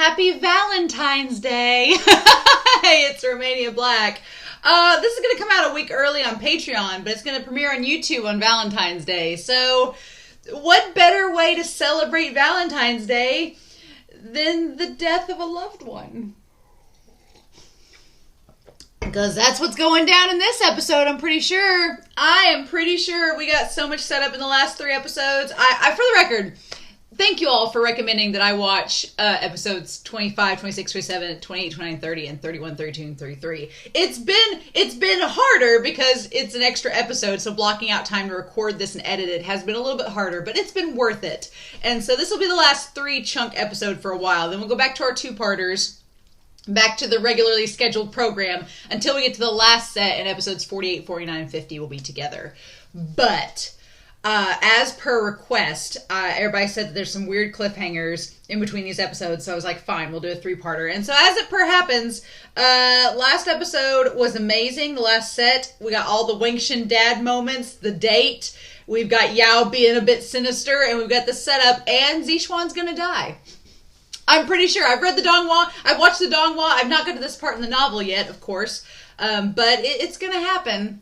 Happy Valentine's Day! Hey, it's Romania Black. This is going to come out a week early on Patreon, but it's going to premiere on YouTube on Valentine's Day. So, what better way to celebrate Valentine's Day than the death of a loved one? Because that's what's going down in this episode, I'm pretty sure. I am pretty sure we got so much set up in the last 3 episodes. I for the record, thank you all for recommending that I watch episodes 25, 26, 27, 28, 29, 30, and 31, 32, and 33. It's been harder because it's an extra episode, so blocking out time to record this and edit it has been a little bit harder, but it's been worth it. And so this will be the last 3 chunk episode for a while. Then we'll go back to our 2-parters. Back to the regularly scheduled program until we get to the last set, and episodes 48, 49, and 50 will be together. But as per request, everybody said that there's some weird cliffhangers in between these episodes, so I was like, fine, we'll do a 3-parter. And so as it per happens, last episode was amazing. The last set, we got all the WuXian dad moments, the date, we've got Yao being a bit sinister, and we've got the setup, and ZiXuan's gonna die. I'm pretty sure. I've read the Donghua. I've watched the Donghua. I've not got to this part in the novel yet, of course. But it's going to happen.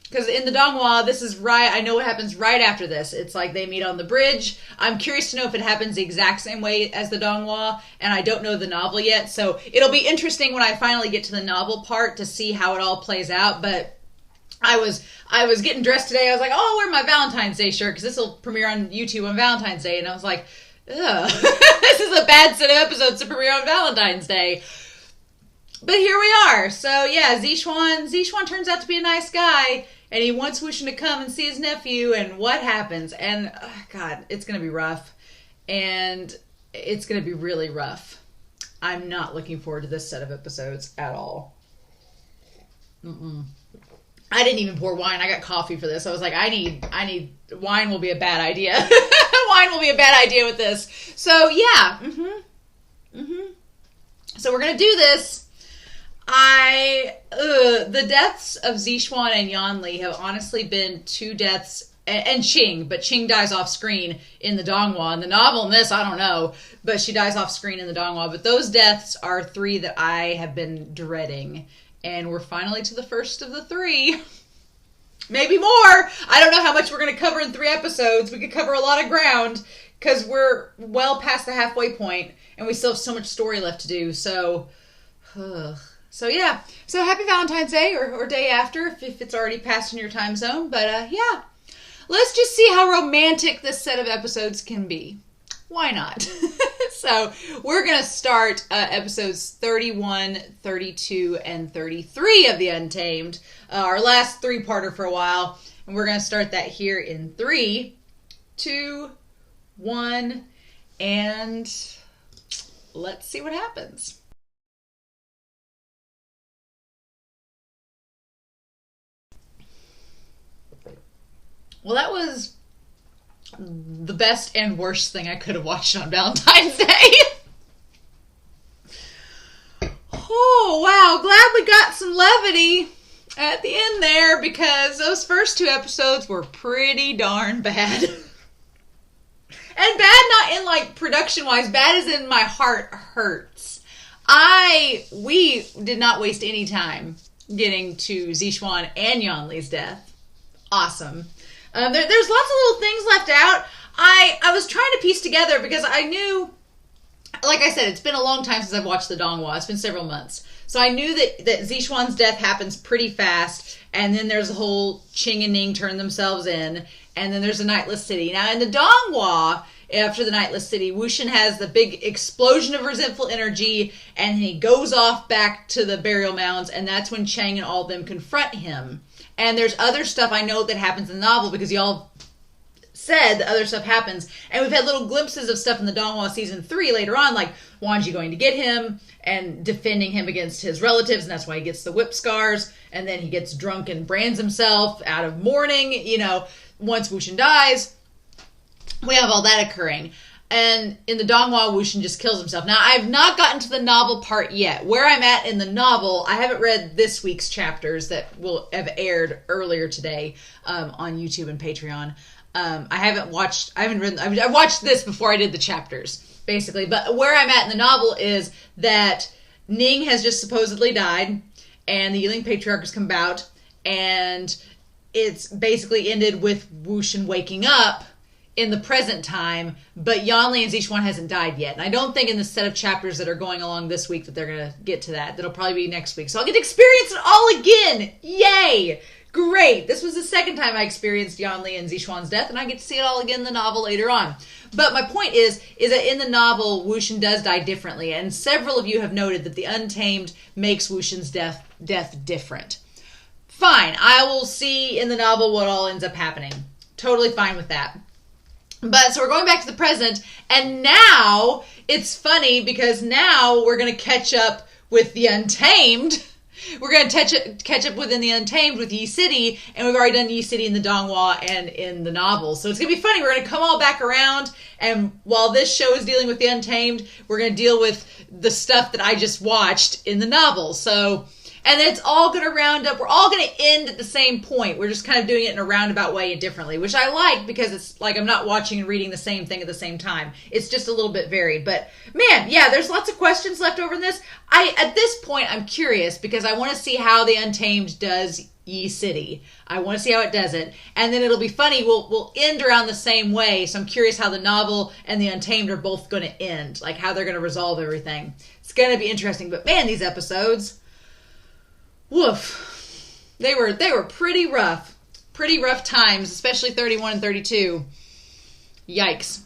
Because in the Donghua, this is right. I know what happens right after this. It's like they meet on the bridge. I'm curious to know if it happens the exact same way as the Donghua. And I don't know the novel yet. So it'll be interesting when I finally get to the novel part to see how it all plays out. But I was getting dressed today. I was like, oh, I'll wear my Valentine's Day shirt because this will premiere on YouTube on Valentine's Day. And I was like, ugh, this is a bad set of episodes to premiere on Valentine's Day. But here we are. So yeah, ZiXuan turns out to be a nice guy, and he wants WuXian to come and see his nephew, and what happens? And God, it's going to be rough. And it's going to be really rough. I'm not looking forward to this set of episodes at all. I didn't even pour wine. I got coffee for this. I was like, I need wine will be a bad idea. Wine will be a bad idea with this. So yeah. So we're gonna do this. The deaths of ZiXuan and Yanli have honestly been 2 deaths, and Qing, but Qing dies off screen in the Donghua. In the novel, in this, I don't know, but she dies off screen in the Donghua. But those deaths are 3 that I have been dreading. And we're finally to the first of the 3. Maybe more. I don't know how much we're going to cover in 3 episodes. We could cover a lot of ground because we're well past the halfway point and we still have so much story left to do. So yeah. So happy Valentine's Day or day after if it's already passed in your time zone. But yeah, let's just see how romantic this set of episodes can be. Why not? So we're going to start episodes 31, 32, and 33 of the Untamed. Our last 3-parter for a while. And we're going to start that here in 3, 2, 1, and let's see what happens. Well, that was the best and worst thing I could have watched on Valentine's Day. Oh, wow. Glad we got some levity at the end there because those first 2 episodes were pretty darn bad. And bad not in like production-wise, bad as in my heart hurts. We did not waste any time getting to ZiXuan and Yanli's death. Awesome. There's lots of little things left out. I was trying to piece together because I knew, like I said, it's been a long time since I've watched the Donghua. It's been several months. So I knew that ZiXuan's death happens pretty fast, and then there's the whole Qing and Ning turn themselves in, and then there's a Nightless City. Now in the Donghua, after the Nightless City, WuXian has the big explosion of resentful energy, and he goes off back to the burial mounds, and that's when Chang and all of them confront him. And there's other stuff I know that happens in the novel because y'all said that other stuff happens. And we've had little glimpses of stuff in the Donghua season 3 later on, like Wangji going to get him and defending him against his relatives. And that's why he gets the whip scars. And then he gets drunk and brands himself out of mourning, once WuXian dies. We have all that occurring. And in the Donghua, WuXian just kills himself. Now, I've not gotten to the novel part yet. Where I'm at in the novel, I haven't read this week's chapters that will have aired earlier today on YouTube and Patreon. I haven't written, I watched this before I did the chapters, basically. But where I'm at in the novel is that Ning has just supposedly died, and the Yiling Patriarch has come about, and it's basically ended with WuXian waking up in the present time, but Yanli and ZiXuan hasn't died yet. And I don't think in the set of chapters that are going along this week that they're going to get to that. That'll probably be next week. So I'll get to experience it all again. Yay! Great. This was the second time I experienced Yanli and ZiXuan's death, and I get to see it all again in the novel later on. But my point is that in the novel, WuXian does die differently, and several of you have noted that the Untamed makes WuXian's death different. Fine. I will see in the novel what all ends up happening. Totally fine with that. But so we're going back to the present, and now it's funny because now we're going to catch up with the Untamed. We're going to catch up within the Untamed with Yi City, and we've already done Yi City in the Donghua and in the novel. So it's going to be funny. We're going to come all back around, and while this show is dealing with the Untamed, we're going to deal with the stuff that I just watched in the novel. So, and it's all going to round up. We're all going to end at the same point. We're just kind of doing it in a roundabout way and differently, which I like because it's like I'm not watching and reading the same thing at the same time. It's just a little bit varied. But man, yeah, there's lots of questions left over in this. At this point, I'm curious because I want to see how the Untamed does Yi City. I want to see how it does it. And then it'll be funny. We'll end around the same way. So I'm curious how the novel and the Untamed are both going to end, like how they're going to resolve everything. It's going to be interesting. But man, these episodes... woof. They were pretty rough. Pretty rough times, especially 31 and 32. Yikes.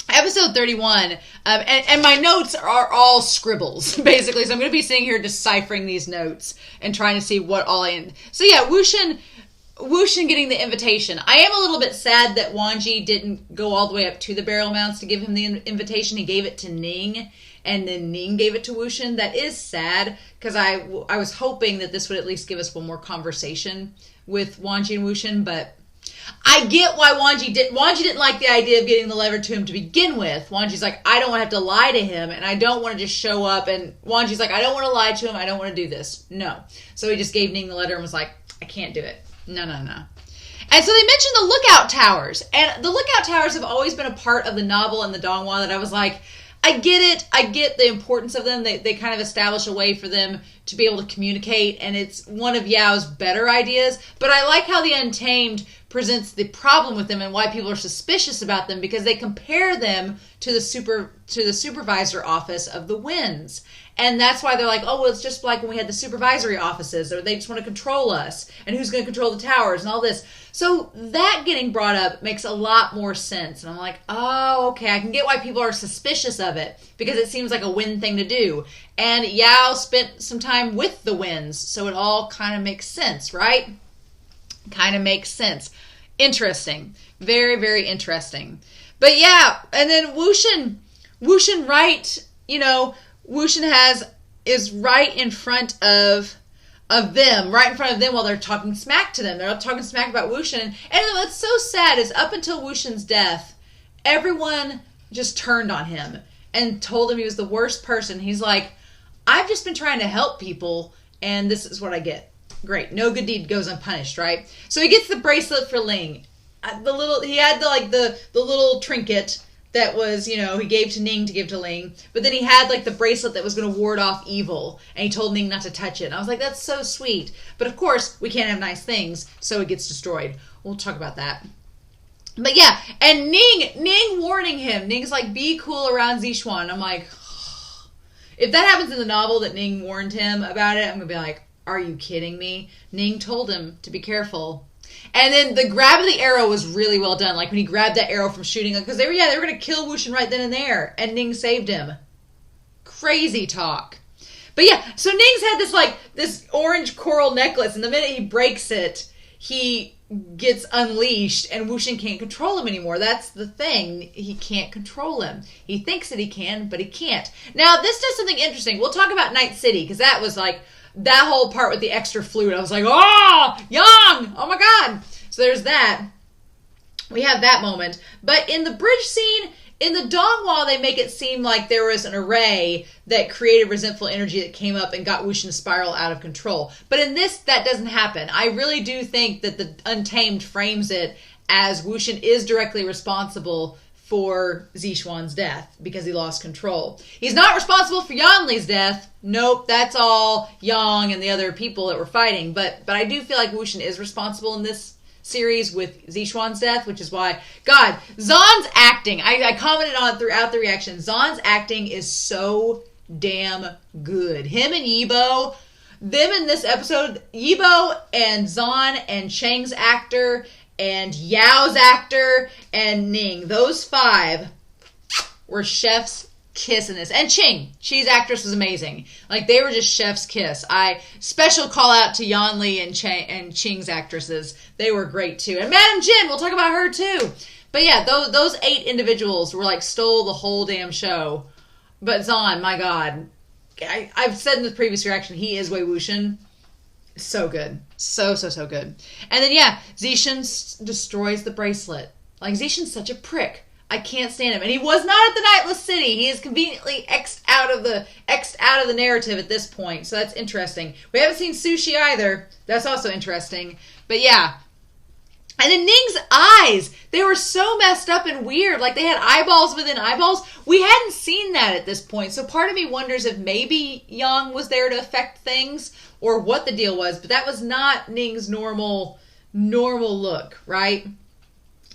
Episode 31, and my notes are all scribbles, basically. So I'm going to be sitting here deciphering these notes and trying to see what all in. So yeah, WuXian getting the invitation. I am a little bit sad that Wangji didn't go all the way up to the Barrel Mounts to give him the invitation. He gave it to Ning, and then Ning gave it to WuXian. That is sad, because I was hoping that this would at least give us one more conversation with Wangji and WuXian, but I get why Wangji didn't like the idea of getting the letter to him to begin with. Wanji's like, I don't want to have to lie to him, and I don't want to just show up, and Wanji's like, I don't want to lie to him, I don't want to do this. No. So he just gave Ning the letter and was like, I can't do it. No. And so they mentioned the lookout towers, and the lookout towers have always been a part of the novel and the Donghua that I was like, I get it. I get the importance of them. They kind of establish a way for them to be able to communicate, and it's one of Yao's better ideas. But I like how the Untamed presents the problem with them and why people are suspicious about them, because they compare them to the supervisor office of the Winds. And that's why they're like, oh, well, it's just like when we had the supervisory offices, or they just want to control us, and who's going to control the towers and all this. So that getting brought up makes a lot more sense. And I'm like, oh, okay, I can get why people are suspicious of it, because it seems like a Wind thing to do. And Yao spent some time with the Winds, so it all kind of makes sense, right? Kind of makes sense. Interesting. Very, very interesting. But yeah, and then WuXian right, WuXian is right in front of them while they're talking smack to them. They're talking smack about WuXian. And what's so sad is up until WuXian's death, everyone just turned on him and told him he was the worst person. He's like, I've just been trying to help people, and this is what I get. Great. No good deed goes unpunished, right? So he gets the bracelet for Ling. He had the little trinket that was, he gave to Ning to give to Ling. But then he had the bracelet that was going to ward off evil. And he told Ning not to touch it. And I was like, that's so sweet. But of course, we can't have nice things, so it gets destroyed. We'll talk about that. But yeah, and Ning warning him. Ning's like, be cool around ZiXuan. I'm like, if that happens in the novel that Ning warned him about it, I'm going to be like, are you kidding me? Ning told him to be careful. And then the grab of the arrow was really well done. Like when he grabbed that arrow from shooting, because they were going to kill WuXian right then and there, and Ning saved him. Crazy talk. But yeah, so Ning's had this orange coral necklace, and the minute he breaks it, he gets unleashed, and WuXian can't control him anymore. That's the thing. He can't control him. He thinks that he can, but he can't. Now, this does something interesting. We'll talk about Night City, because that was that whole part with the extra flute. I was like, oh, Yang! Oh my God! So there's that. We have that moment. But in the bridge scene, in the Donghua, they make it seem like there was an array that created resentful energy that came up and got WuXian to spiral out of control. But in this, that doesn't happen. I really do think that the Untamed frames it as WuXian is directly responsible for ZiXuan's death because he lost control. He's not responsible for Yanli's death. Nope, that's all Yang and the other people that were fighting. But I do feel like WuXian is responsible in this series with ZiXuan's death, which is why, God, Zahn's acting, I commented on it throughout the reaction, Zahn's acting is so damn good. Him and Yibo, them in this episode, Yibo and Zahn and Chang's actor and Yao's actor and Ning, those 5 were chef's kiss in this. And Qing's actress was amazing. Like, they were just chef's kiss. Special call out to Yanli and Qing's actresses. They were great too. And Madam Jin, we'll talk about her too. But yeah, those 8 individuals were like, stole the whole damn show. But Zahn, my God, I've said in the previous reaction, he is Wei Wuxian. So good. So good. And then, yeah, Zixian destroys the bracelet. Like, Zixian's such a prick. I can't stand him. And he was not at the Nightless City. He is conveniently X'd out of the narrative at this point. So that's interesting. We haven't seen Sushi either. That's also interesting. But yeah. And then Ning's eyes. They were so messed up and weird. Like, they had eyeballs within eyeballs. We hadn't seen that at this point. So part of me wonders if maybe Yang was there to affect things or what the deal was. But that was not Ning's normal look, right?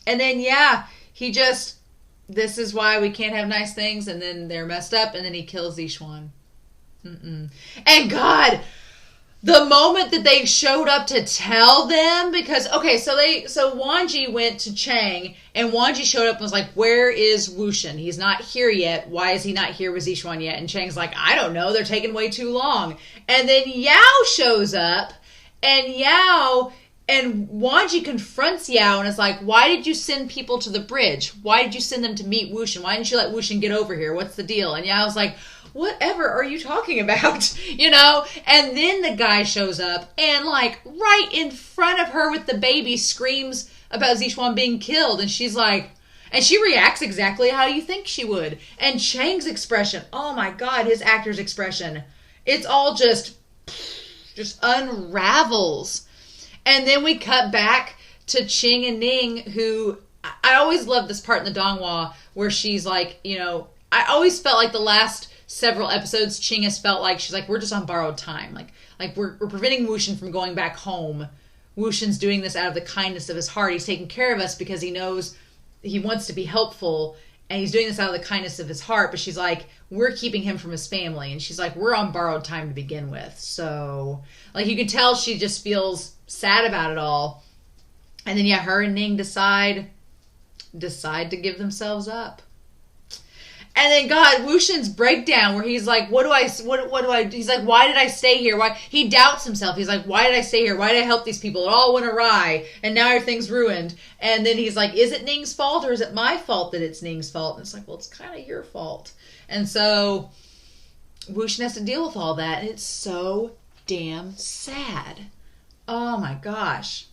And then, yeah, he just... This is why we can't have nice things, and then they're messed up, and then he kills ZiXuan. And God, the moment that they showed up to tell them, because, okay, so Wangji went to Chang, and Wangji showed up and was like, where is Wuxian? He's not here yet. Why is he not here with ZiXuan yet? And Chang's like, I don't know. They're taking way too long. And then Yao shows up, and Wangji confronts Yao and is like, why did you send people to the bridge? Why did you send them to meet Wuxian? Why didn't you let Wuxian get over here? What's the deal? And Yao's like, whatever are you talking about? You know? And then the guy shows up and, like, right in front of her with the baby screams about ZiXuan being killed. And she's like, and she reacts exactly how you think she would. And Chang's expression, oh my God, his actor's expression. It's all just unravels. And then we cut back to Qing and Ning, who, I always love this part in the Donghua where she's like, you know, I always felt like the last several episodes, Qing has felt like, she's like, we're just on borrowed time. Like we're preventing Wuxian from going back home. Wuxian's doing this out of the kindness of his heart. He's taking care of us because he knows he wants to be helpful. And he's doing this out of the kindness of his heart. But she's like, we're keeping him from his family. And she's like, we're on borrowed time to begin with. So, like, you can tell she just feels sad about it all. And then, yeah, her and Ning decide to give themselves up. And then, God, Wuxian's breakdown where he's like, what do I, he's like, why did I stay here? Why? He doubts himself. He's like, why did I stay here? Why did I help these people? It all went awry, and now everything's ruined. And then he's like, is it Ning's fault, or is it my fault that it's Ning's fault? And it's like, well, it's kind of your fault. And so Wuxian has to deal with all that, and it's so damn sad. Oh my gosh.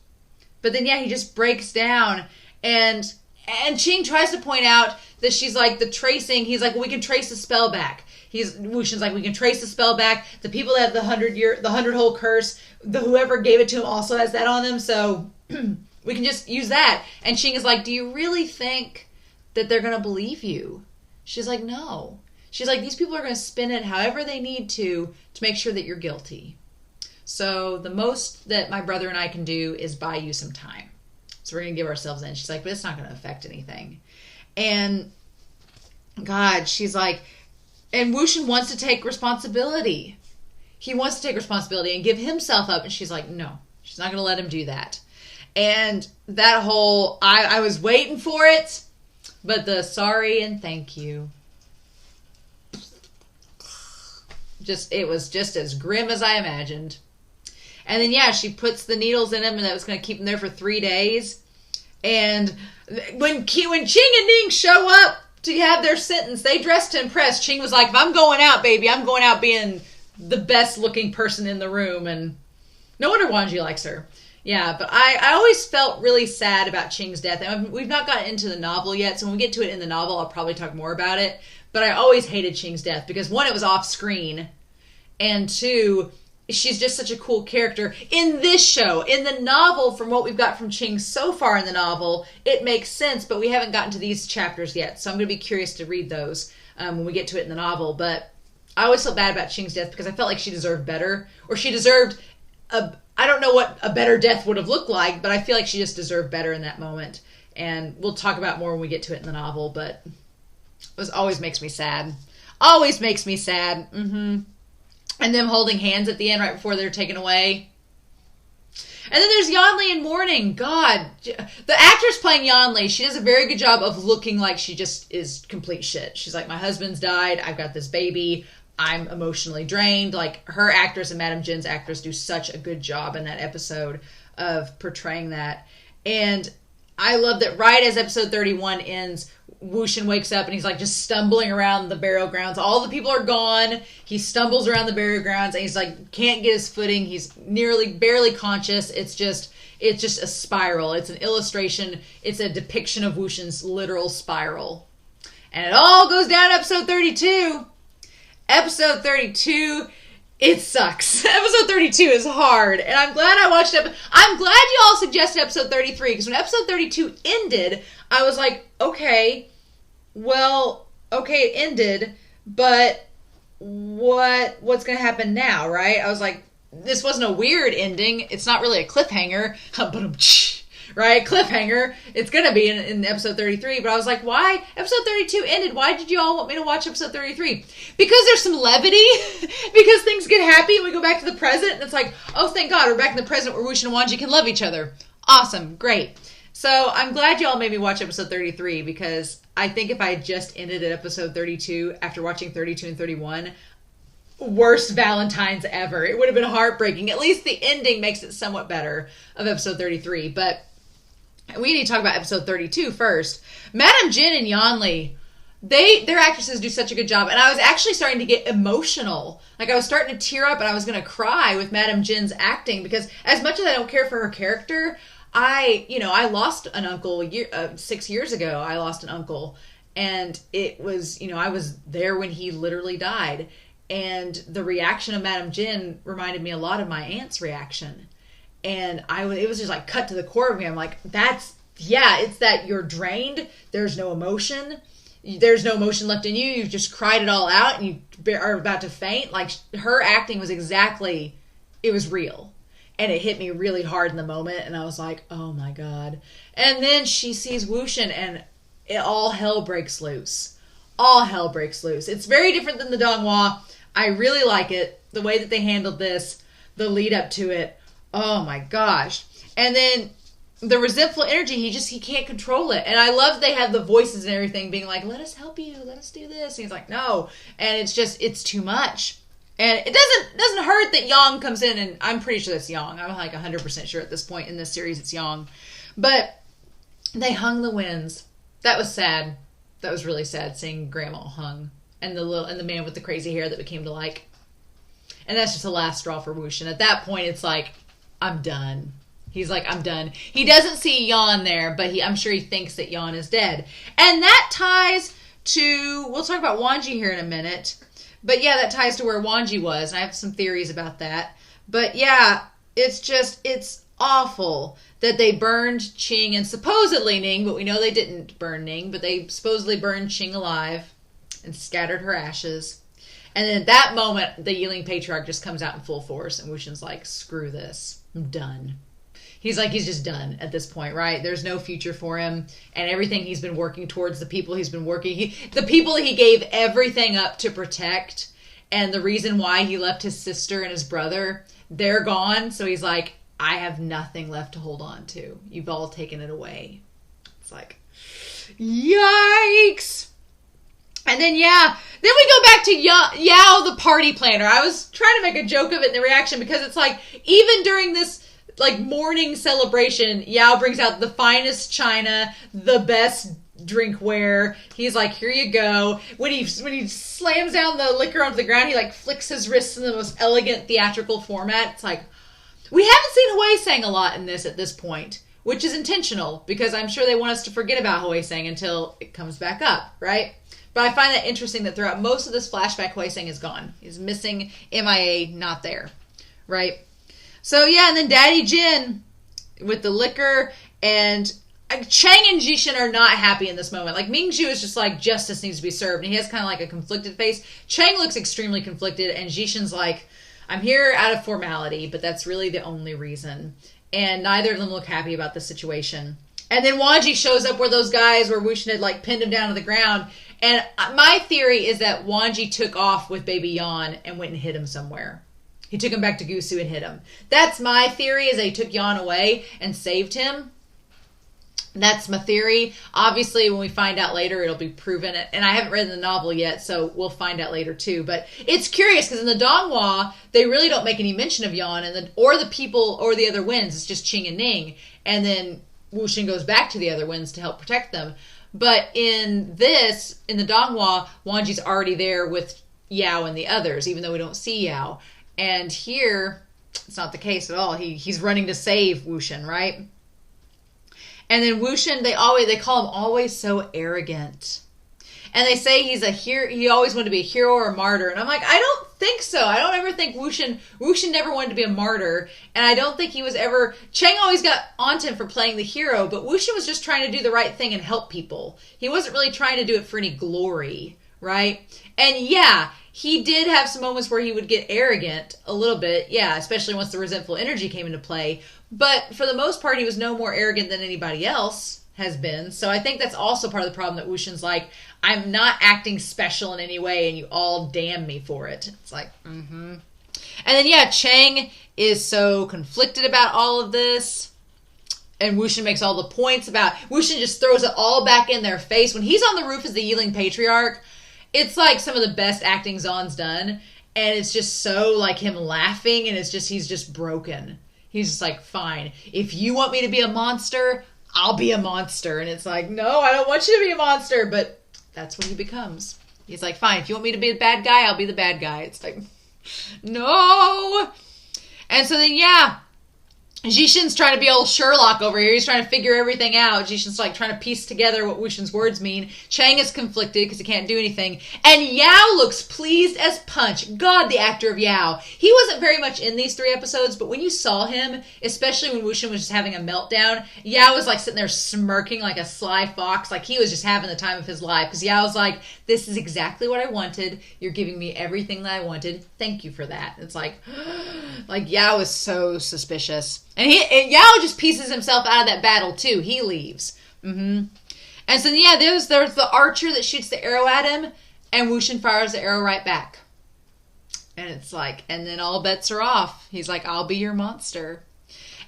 But then, yeah, he just breaks down, and Qing tries to point out that she's like, the tracing, he's like, well, we can trace the spell back. Wuxian's like, we can trace the spell back. The people that have the 100-hole curse, whoever gave it to him also has that on them, so we can just use that. And Qing is like, do you really think that they're going to believe you? She's like, no. She's like, these people are going to spin it however they need to make sure that you're guilty. So the most that my brother and I can do is buy you some time. So we're going to give ourselves in. She's like, but it's not going to affect anything. And God, she's like, and Wuxian wants to take responsibility. He wants to take responsibility and give himself up. And she's like, no, she's not going to let him do that. And that whole, I was waiting for it, but the sorry and thank you. It was just as grim as I imagined. And then, yeah, she puts the needles in him, and that was going to keep him there for 3 days. And when Qing and Ning show up to have their sentence, they dress to impress. Qing was like, if I'm going out, baby, I'm going out being the best-looking person in the room. And no wonder Wangji likes her. Yeah, but I always felt really sad about Qing's death. And we've not gotten into the novel yet, so when we get to it in the novel, I'll probably talk more about it. But I always hated Qing's death because, one, it was off-screen, and two, she's just such a cool character in this show. In the novel, from what we've got from Qing so far in the novel, it makes sense, but we haven't gotten to these chapters yet, so I'm going to be curious to read those when we get to it in the novel. But I always felt bad about Qing's death because I felt like she deserved better, or she deserved I don't know what a better death would have looked like, but I feel like she just deserved better in that moment. And we'll talk about more when we get to it in the novel, but it always makes me sad. Always makes me sad. And them holding hands at the end right before they're taken away. And then there's Yanli in mourning. God. The actress playing Yanli, she does a very good job of looking like she just is complete shit. She's like, my husband's died. I've got this baby. I'm emotionally drained. Like, her actress and Madame Jin's actress do such a good job in that episode of portraying that. And I love that right as episode 31 ends, WuXian wakes up and he's like just stumbling around the burial grounds. All the people are gone. He stumbles around the burial grounds and he's like, can't get his footing. He's barely conscious. It's just a spiral. It's an illustration. It's a depiction of WuXian's literal spiral. And it all goes down to episode 32. Episode 32, it sucks. Episode 32 is hard, and I'm glad I watched it. I'm glad you all suggested episode 33, because when episode 32 ended, I was like, okay, it ended, but what's going to happen now, right? I was like, this wasn't a weird ending. It's not really a cliffhanger. Right? Cliffhanger. It's going to be in episode 33. But I was like, why? Episode 32 ended. Why did you all want me to watch episode 33? Because there's some levity. Because things get happy and we go back to the present. And it's like, oh, thank God, we're back in the present where WuXian and Wangji can love each other. Awesome. Great. So I'm glad you all made me watch episode 33, because I think if I had just ended at episode 32 after watching 32 and 31, worst Valentines ever. It would have been heartbreaking. At least the ending makes it somewhat better of episode 33. But we need to talk about episode 32 first. Madame Jin and Yanli, their actresses do such a good job. And I was actually starting to get emotional. Like, I was starting to tear up and I was going to cry with Madame Jin's acting, because as much as I don't care for her character, I lost an uncle 6 years ago. I lost an uncle. And it was, I was there when he literally died. And the reaction of Madame Jin reminded me a lot of my aunt's reaction. And it was just like cut to the core of me. I'm like, it's that you're drained. There's no emotion. There's no emotion left in you. You've just cried it all out and you are about to faint. Like, her acting was it was real. And it hit me really hard in the moment. And I was like, oh my God. And then she sees WuXian and all hell breaks loose. All hell breaks loose. It's very different than the Donghua. I really like it. The way that they handled this, the lead up to it. Oh my gosh. And then the resentful energy, he can't control it. And I love they have the voices and everything being like, let us help you, let us do this. And he's like, no. And it's too much. And it doesn't hurt that Yang comes in, and I'm pretty sure that's Yang. I'm like 100% sure at this point in this series it's Yang. But they hung the winds. That was sad. That was really sad, seeing Grandma hung. And the man with the crazy hair that we came to like. And that's just the last straw for WuXian. At that point, it's like, I'm done. He's like, I'm done. He doesn't see Yan there, but I'm sure he thinks that Yan is dead. And that ties to, we'll talk about Wangji here in a minute. But yeah, that ties to where Wangji was. And I have some theories about that. But yeah, it's awful that they burned Qing and supposedly Ning, but we know they didn't burn Ning, but they supposedly burned Qing alive and scattered her ashes. And then at that moment, the Yiling Patriarch just comes out in full force, and WuXian's like, screw this. I'm done. He's just done at this point, right? There's no future for him, and everything he's been working towards, the people he gave everything up to protect, and the reason why he left his sister and his brother, they're gone. So he's like, I have nothing left to hold on to. You've all taken it away. It's like, yikes. And then, then we go back to Yao, the party planner. I was trying to make a joke of it in the reaction, because it's like, even during this like morning celebration, Yao brings out the finest china, the best drinkware. He's like, here you go. When he slams down the liquor onto the ground, he like flicks his wrists in the most elegant theatrical format. It's like, we haven't seen Hui Sang a lot in this at this point, which is intentional, because I'm sure they want us to forget about Hui Sang until it comes back up, right? But I find that interesting that throughout most of this flashback, Hui Sang is gone. He's missing, MIA, not there. right? So yeah, and then Daddy Jin with the liquor, and Chang and Jishin are not happy in this moment. Like, Mingzhu is just like, justice needs to be served, and he has kind of like a conflicted face. Chang looks extremely conflicted, and Jishin's like, I'm here out of formality, but that's really the only reason. And neither of them look happy about the situation. And then Wangji shows up where those guys, where Wuxin had like pinned him down to the ground. And my theory is that Wangji took off with Baby Yan and went and hid him somewhere. He took him back to Gusu and hid him. That's my theory, is they took Yan away and saved him. That's my theory. Obviously, when we find out later, it'll be proven. And I haven't read the novel yet, so we'll find out later too. But it's curious, because in the Donghua, they really don't make any mention of Yan or the people or the other winds. It's just Qing and Ning. And then Wuxin goes back to the other winds to help protect them. But in this, in the Donghua, Wangji's already there with Yao and the others, even though we don't see Yao. And here, it's not the case at all. He's running to save Wuxin, right? And then Wuxin, they call him always so arrogant. And they say he's a hero. He always wanted to be a hero or a martyr. And I'm like, I don't think so. I don't ever think Wuxin never wanted to be a martyr. And I don't think he was ever... Chang always got onto him for playing the hero, but Wuxin was just trying to do the right thing and help people. He wasn't really trying to do it for any glory, right? And yeah, he did have some moments where he would get arrogant a little bit. Yeah, especially once the resentful energy came into play. But for the most part, he was no more arrogant than anybody else has been. So I think that's also part of the problem, that Wuxin's like, I'm not acting special in any way, and you all damn me for it. It's like, And then, yeah, Chang is so conflicted about all of this. And Wuxin makes all the points about... Wuxin just throws it all back in their face. When he's on the roof as the Yiling Patriarch, it's like some of the best acting Zahn's done. And it's just so like him laughing, and he's just broken. He's just like, fine, if you want me to be a monster, I'll be a monster. And it's like, no, I don't want you to be a monster. But that's what he becomes. He's like, fine, if you want me to be the bad guy, I'll be the bad guy. It's like, no. And so then, yeah, Jishin's trying to be old Sherlock over here. He's trying to figure everything out. Jishin's like trying to piece together what Wuxin's words mean. Chang is conflicted because he can't do anything. And Yao looks pleased as punch. God, the actor of Yao. He wasn't very much in these 3 episodes, but when you saw him, especially when Wuxin was just having a meltdown, Yao was like sitting there smirking like a sly fox. Like he was just having the time of his life. Because Yao's like, this is exactly what I wanted. You're giving me everything that I wanted. Thank you for that. It's like Yao is so suspicious. And Yao just pieces himself out of that battle too. He leaves. And so yeah, there's the archer that shoots the arrow at him, and Wuxin fires the arrow right back. And it's like, and then all bets are off. He's like, I'll be your monster.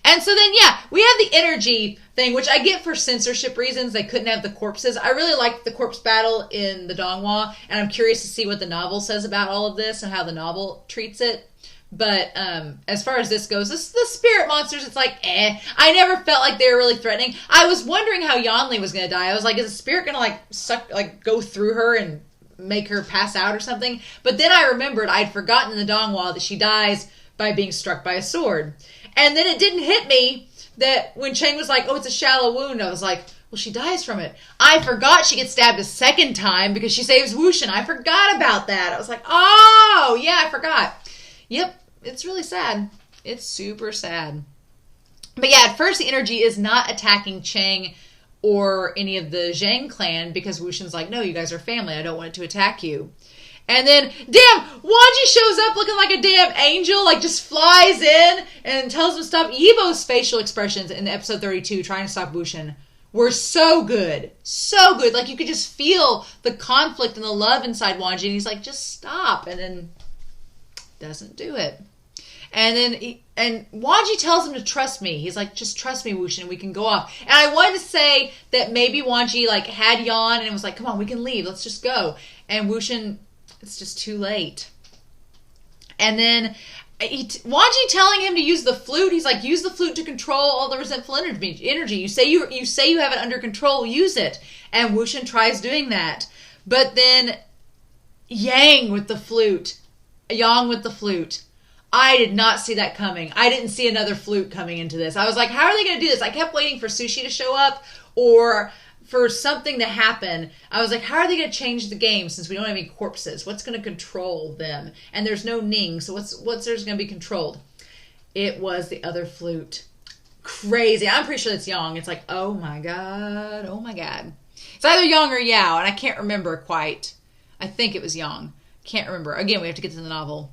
And so then, yeah, we have the energy thing, which I get for censorship reasons. They couldn't have the corpses. I really liked the corpse battle in the Donghua, and I'm curious to see what the novel says about all of this and how the novel treats it. But as far as this goes, the spirit monsters, it's like, I never felt like they were really threatening. I was wondering how Yanli was going to die. I was like, is the spirit going to go through her and make her pass out or something? But then I remembered I'd forgotten in the Donghua that she dies by being struck by a sword. And then it didn't hit me that when Chang was like, oh, it's a shallow wound, I was like, well, she dies from it. I forgot she gets stabbed a second time because she saves Wuxin. I forgot about that. I was like, oh, yeah, I forgot. Yep, it's really sad. It's super sad. But yeah, at first the energy is not attacking Chang or any of the Zhang clan because Wuxin's like, no, you guys are family. I don't want it to attack you. And then, damn, Wangji shows up looking like a damn angel, like just flies in and tells him to stop. Yibo's facial expressions in episode 32, trying to stop Wuxin, were so good. So good. Like you could just feel the conflict and the love inside Wangji. And he's like, just stop. And then doesn't do it. And then Wangji tells him to trust me. He's like, just trust me, Wuxin, we can go off. And I wanted to say that maybe Wangji like had Yan and was like, come on, we can leave. Let's just go. And Wuxin, it's just too late. And then Wangji telling him to use the flute. He's like, use the flute to control all the resentful energy. You say you have it under control. Use it. And Wuxin tries doing that. But then Yang with the flute. Yang with the flute. I did not see that coming. I didn't see another flute coming into this. I was like, how are they going to do this? I kept waiting for Sushi to show up or for something to happen. I was like, how are they going to change the game since we don't have any corpses? What's going to control them? And there's no Ning, so what's there's going to be controlled? It was the other flute. Crazy. I'm pretty sure it's Yang. It's like, oh my god, oh my god. It's either Yang or Yao, and I can't remember quite. I think it was Yang. Can't remember. Again, we have to get to the novel.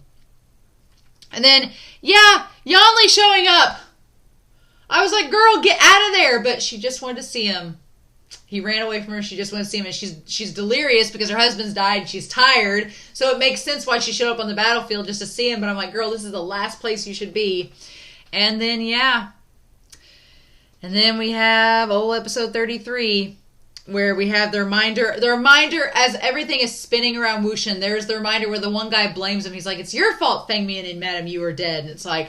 And then, yeah, Yanli showing up. I was like, girl, get out of there. But she just wanted to see him. He ran away from her. She just wanted to see him. And she's delirious because her husband's died. And she's tired. So it makes sense why she showed up on the battlefield just to see him. But I'm like, girl, this is the last place you should be. And then, yeah. And then we have old episode 33, where we have the reminder. The reminder as everything is spinning around WuXian. There's the reminder where the one guy blames him. He's like, it's your fault, Feng Mian and Madame Yu are dead. And it's like,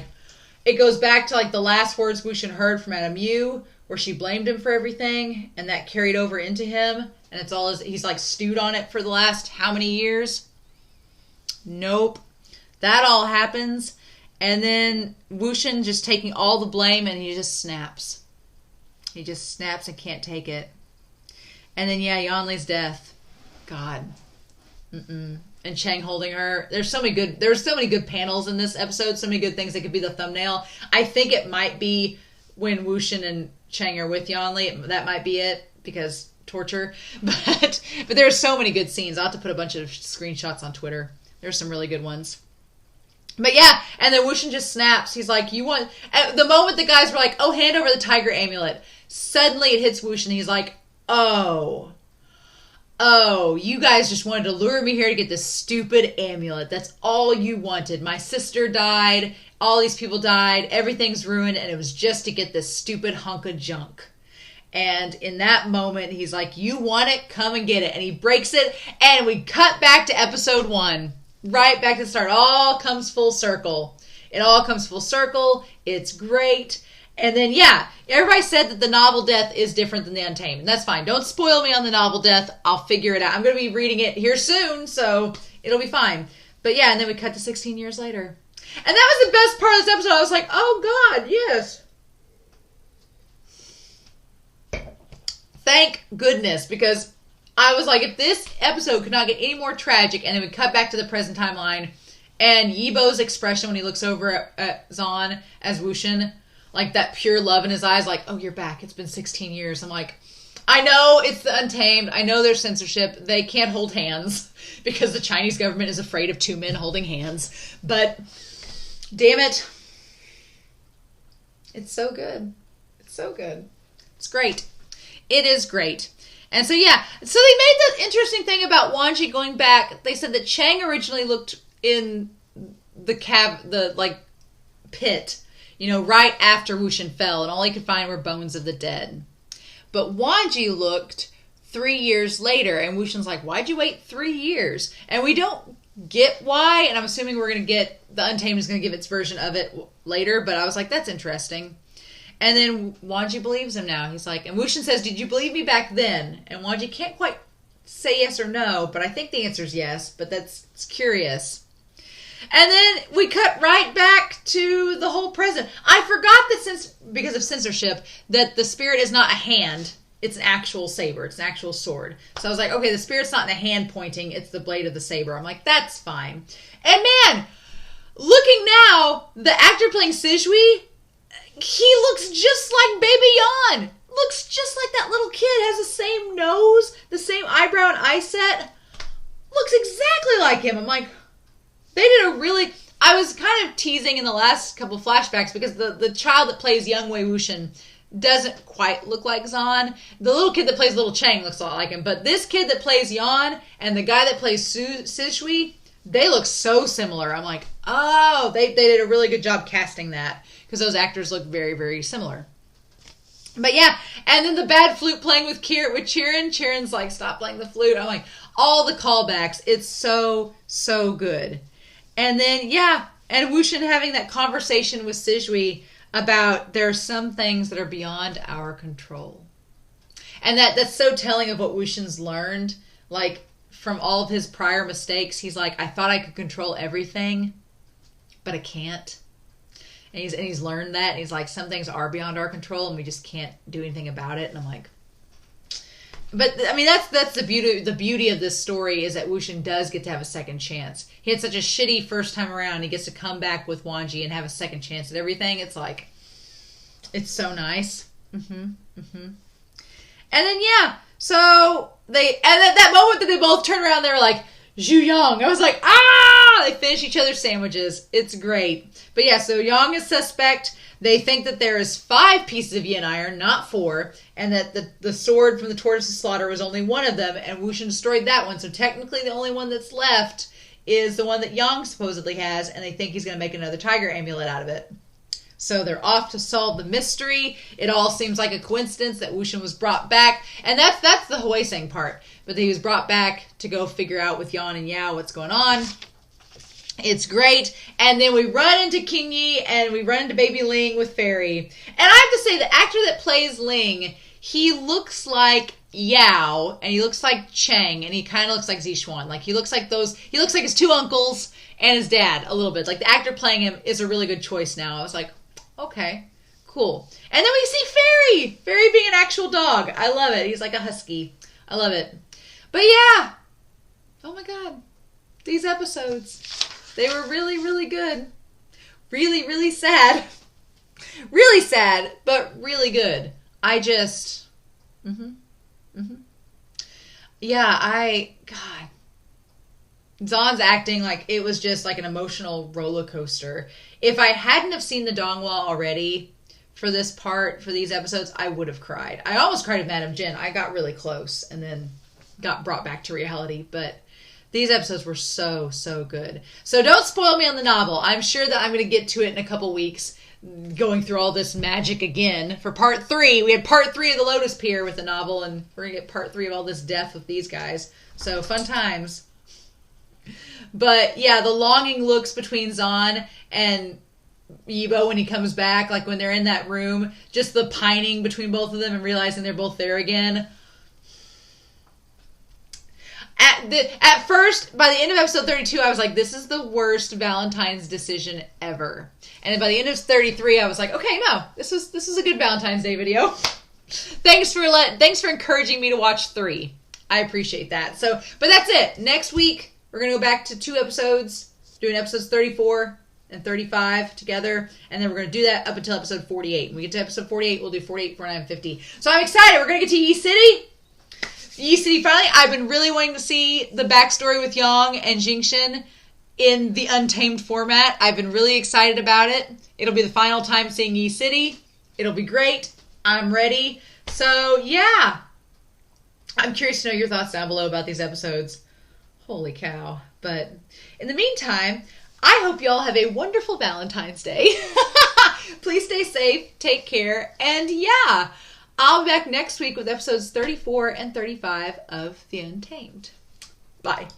it goes back to like the last words WuXian heard from Madame Yu, where she blamed him for everything, and that carried over into him. And it's all he's like stewed on it for the last how many years? Nope. That all happens. And then WuXian just taking all the blame, and he just snaps. He just snaps and can't take it. And then, yeah, Yanli's death. God. And Chang holding her. There's so many good panels in this episode. So many good things that could be the thumbnail. I think it might be when WuXian and Chang are with Yanli. That might be it, because torture. But there's so many good scenes. I'll have to put a bunch of screenshots on Twitter. There's some really good ones. But yeah, and then WuXian just snaps. He's like, you want... At the moment the guys were like, oh, hand over the tiger amulet. Suddenly it hits WuXian. He's like, oh, you guys just wanted to lure me here to get this stupid amulet. That's all you wanted. My sister died. All these people died. Everything's ruined. And it was just to get this stupid hunk of junk. And in that moment, he's like, you want it? Come and get it. And he breaks it. And we cut back to episode 1. Right back to the start. All comes full circle. It all comes full circle. It's great. And then, yeah, everybody said that the novel death is different than the Untamed. And that's fine. Don't spoil me on the novel death. I'll figure it out. I'm going to be reading it here soon, so it'll be fine. But yeah, and then we cut to 16 years later. And that was the best part of this episode. I was like, oh, God, yes. Thank goodness, because I was like, if this episode could not get any more tragic, and then we cut back to the present timeline, and Yibo's expression when he looks over at Zahn as WuXian, like that pure love in his eyes, like, oh, you're back. It's been 16 years. I'm like, I know it's the Untamed. I know there's censorship. They can't hold hands because the Chinese government is afraid of two men holding hands. But, damn it. It's so good. It's so good. It's great. It is great. And so, yeah. So they made the interesting thing about Wangji going back. They said that Chang originally looked in the pit, you know, right after WuXian fell, and all he could find were bones of the dead. But Wangji looked 3 years later, and WuXian's like, why'd you wait 3 years? And we don't get why, and I'm assuming we're going to get, the Untamed is going to give its version of it later, but I was like, that's interesting. And then Wangji believes him now. He's like, and WuXian says, did you believe me back then? And Wangji can't quite say yes or no, but I think the answer is yes, but it's curious. And then we cut right back to the whole present. I forgot that because of censorship, that the spirit is not a hand. It's an actual saber. It's an actual sword. So I was like, okay, the spirit's not in the hand pointing. It's the blade of the saber. I'm like, that's fine. And man, looking now, the actor playing Sijui, he looks just like Baby Yan. Looks just like that little kid. Has the same nose, the same eyebrow and eye set. Looks exactly like him. I'm like, they did a really... I was kind of teasing in the last couple of flashbacks because the child that plays young Wei Wuxian doesn't quite look like Zahn. The little kid that plays little Chang looks a lot like him. But this kid that plays Yan and the guy that plays Sijui, they look so similar. I'm like, oh, they did a really good job casting that because those actors look very, very similar. But yeah, and then the bad flute playing with Chirin. Chirin's like, stop playing the flute. I'm like, all the callbacks. It's so, so good. And then, yeah, and Wuxian having that conversation with Sijui about there are some things that are beyond our control. And that's so telling of what Wuxian's learned. Like, from all of his prior mistakes, he's like, I thought I could control everything, but I can't. And he's learned that. And he's like, some things are beyond our control, and we just can't do anything about it. And I'm like, But I mean, that's the beauty of this story is that WuXian does get to have a second chance. He had such a shitty first time around. He gets to come back with Wangji and have a second chance at everything. It's like, it's so nice. And then so and at that moment that they both turn around, they were like, Zhu Yang. I was like, ah! They finish each other's sandwiches. It's great. But so Yang is suspect. They think that there is 5 pieces of yin iron, not 4, and that the sword from the Tortoise's Slaughter was only one of them, and WuXian destroyed that one. So technically the only one that's left is the one that Yang supposedly has, and they think he's going to make another tiger amulet out of it. So they're off to solve the mystery. It all seems like a coincidence that WuXian was brought back, and that's the Huiseng part. But he was brought back to go figure out with Yan and Yao what's going on. It's great. And then we run into King Yi and we run into Baby Ling with Fairy. And I have to say, the actor that plays Ling, he looks like Yao and he looks like Cheng and he kind of looks like ZiXuan. Like he looks like his 2 uncles and his dad a little bit. Like the actor playing him is a really good choice now. I was like, okay, cool. And then we see Fairy. Fairy being an actual dog. I love it. He's like a husky. I love it. But oh my God, these episodes. They were really, really good. Really, really sad. Really sad, but really good. I just... God. Zahn's acting like it was just like an emotional roller coaster. If I hadn't have seen the Donghua already for this part, for these episodes, I would have cried. I almost cried with Madame Jin. I got really close and then got brought back to reality, but... These episodes were so, so good. So don't spoil me on the novel. I'm sure that I'm going to get to it in a couple weeks, going through all this magic again. For part 3, we had part 3 of the Lotus Pier with the novel, and we're going to get part 3 of all this death with these guys. So fun times. But the longing looks between Zahn and Yibo when he comes back, like when they're in that room, just the pining between both of them and realizing they're both there again. At first, by the end of episode 32, I was like, this is the worst Valentine's decision ever. And then by the end of 33, I was like, okay, no, this is a good Valentine's Day video. Thanks for encouraging me to watch 3. I appreciate that. So, but that's it. Next week, we're going to go back to 2 episodes, doing episodes 34 and 35 together, and then we're going to do that up until episode 48. When we get to episode 48, we'll do 48, 49, 50. So I'm excited. We're going to get to Yi City. Yi City finally. I've been really wanting to see the backstory with Yang and Jingxin in the Untamed format. I've been really excited about it. It'll be the final time seeing Yi City. It'll be great. I'm ready. So, I'm curious to know your thoughts down below about these episodes. Holy cow. But in the meantime, I hope y'all have a wonderful Valentine's Day. Please stay safe, take care, and I'll be back next week with episodes 34 and 35 of The Untamed. Bye.